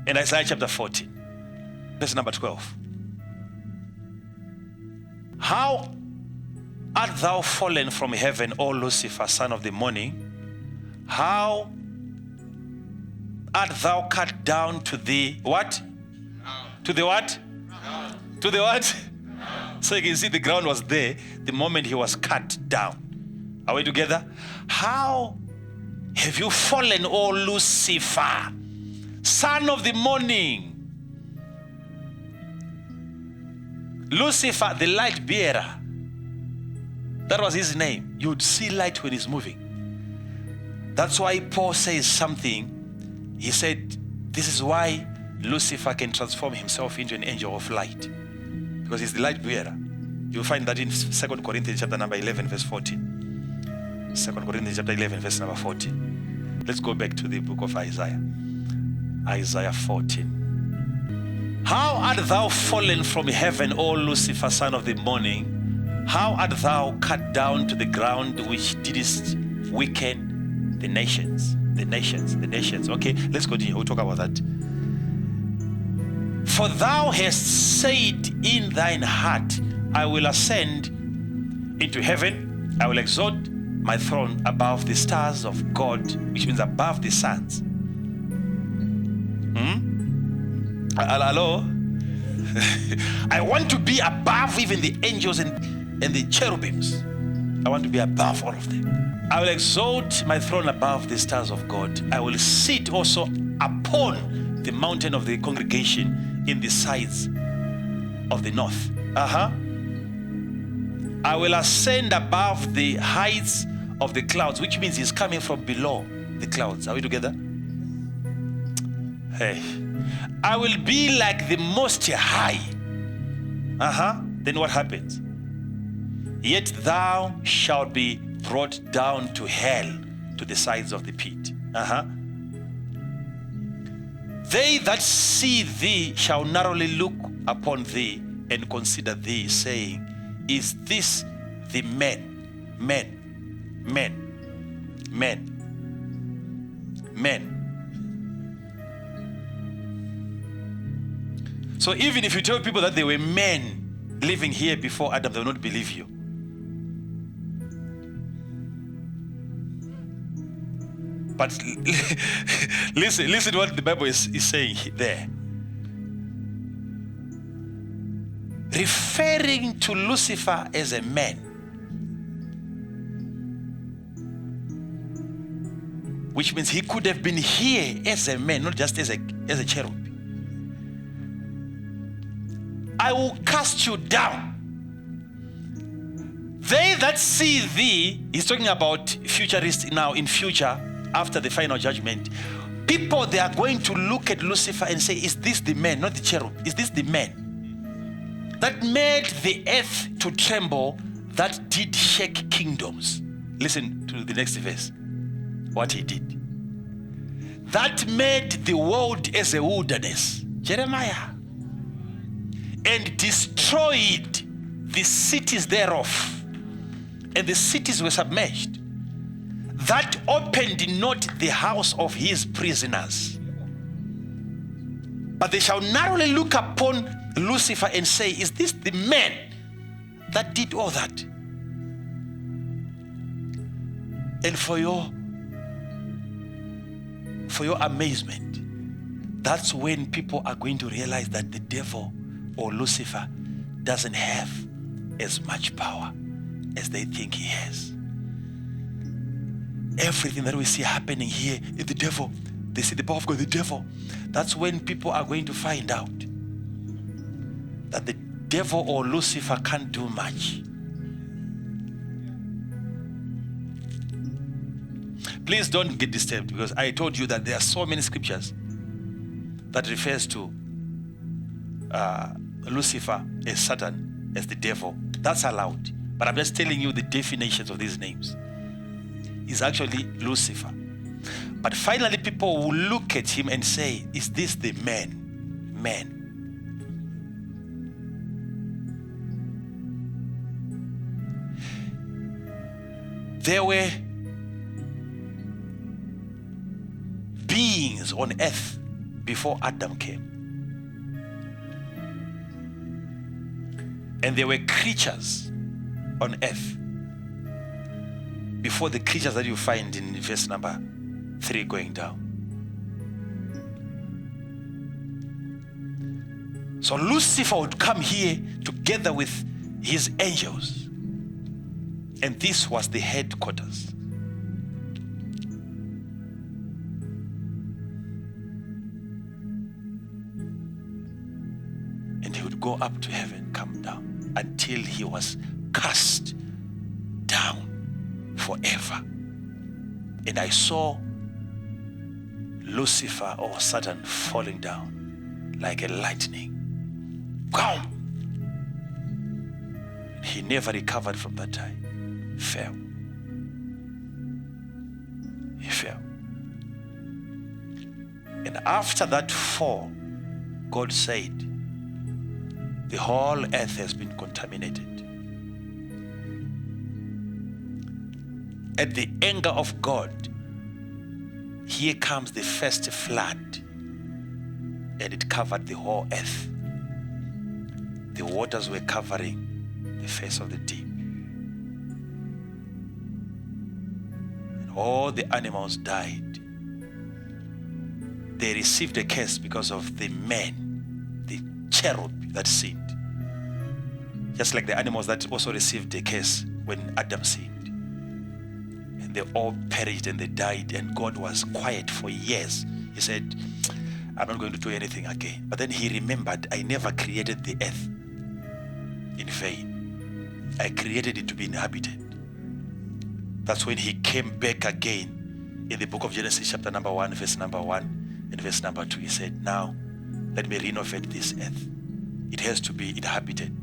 In Isaiah chapter 14, verse number 12. How art thou fallen from heaven, O Lucifer, son of the morning? How art thou cut down to the what? To the what? To the what? So you can see the ground was there the moment he was cut down. Are we together? How have you fallen, O Lucifer, son of the morning? Lucifer, the light bearer. That was his name. You would see light when he's moving. That's why Paul says something. He said, this is why Lucifer can transform himself into an angel of light. Because he's the light bearer. You'll find that in 2 Corinthians chapter number 11, verse 14. 2 Corinthians chapter 11, verse number 14. Let's go back to the book of Isaiah. Isaiah 14. How art thou fallen from heaven, O Lucifer, son of the morning? How art thou cut down to the ground, which didst weaken the nations? The nations. Okay, let's continue. We'll talk about that. For thou hast said in thine heart, I will ascend into heaven. I will exalt my throne above the stars of God, which means above the suns. Hello? I want to be above even the angels and the cherubims. I want to be above all of them. I will exalt my throne above the stars of God. I will sit also upon the mountain of the congregation in the sides of the north. I will ascend above the heights of the clouds, which means he's coming from below the clouds. Are we together? Hey. I will be like the Most High. Then what happens? Yet thou shalt be brought down to hell, to the sides of the pit. They that see thee shall narrowly look upon thee and consider thee, saying, is this the men? So even if you tell people that they were men living here before Adam, they will not believe you. But listen to what the Bible is saying there. Referring to Lucifer as a man, which means he could have been here as a man, not just as a cherub. I will cast you down. They that see thee, he's talking about futurist now, in future, after the final judgment. People, they are going to look at Lucifer and say, is this the man, not the cherub? Is this the man that made the earth to tremble, that did shake kingdoms? Listen to the next verse. What he did. That made the world as a wilderness. Jeremiah. And destroyed the cities thereof. And the cities were submerged. That opened not the house of his prisoners. But they shall narrowly look upon Lucifer and say, is this the man that did all that? And for your amazement, that's when people are going to realize that the devil or Lucifer doesn't have as much power as they think he has. Everything that we see happening here is the devil. They see the power of God, the devil. That's when people are going to find out that the devil or Lucifer can't do much. Please don't get disturbed, because I told you that there are so many scriptures that refers to Lucifer as Satan, as the devil. That's allowed. But I'm just telling you the definitions of these names. He's actually Lucifer. But finally people will look at him and say, is this the man? There were beings on earth before Adam came. And there were creatures on earth before the creatures that you find in verse number 3 going down. So Lucifer would come here together with his angels. And this was the headquarters. And he would go up to heaven, come down, until he was cast down forever. And I saw Lucifer or Satan falling down like a lightning. Boom! He never recovered from that time. Fell. He fell. And after that fall, God said, the whole earth has been contaminated. At the anger of God, here comes the first flood, and it covered the whole earth. The waters were covering the face of the deep. And all the animals died. They received a curse because of the men, the cherub that sinned. Just like the animals that also received a curse when Adam sinned. And they all perished and they died, and God was quiet for years. He said, I'm not going to do anything again. But then he remembered, I never created the earth in vain. I created it to be inhabited. That's when he came back again in the book of Genesis chapter number 1, verse number 1 and verse number 2. He said, now let me renovate this earth. It has to be inhabited.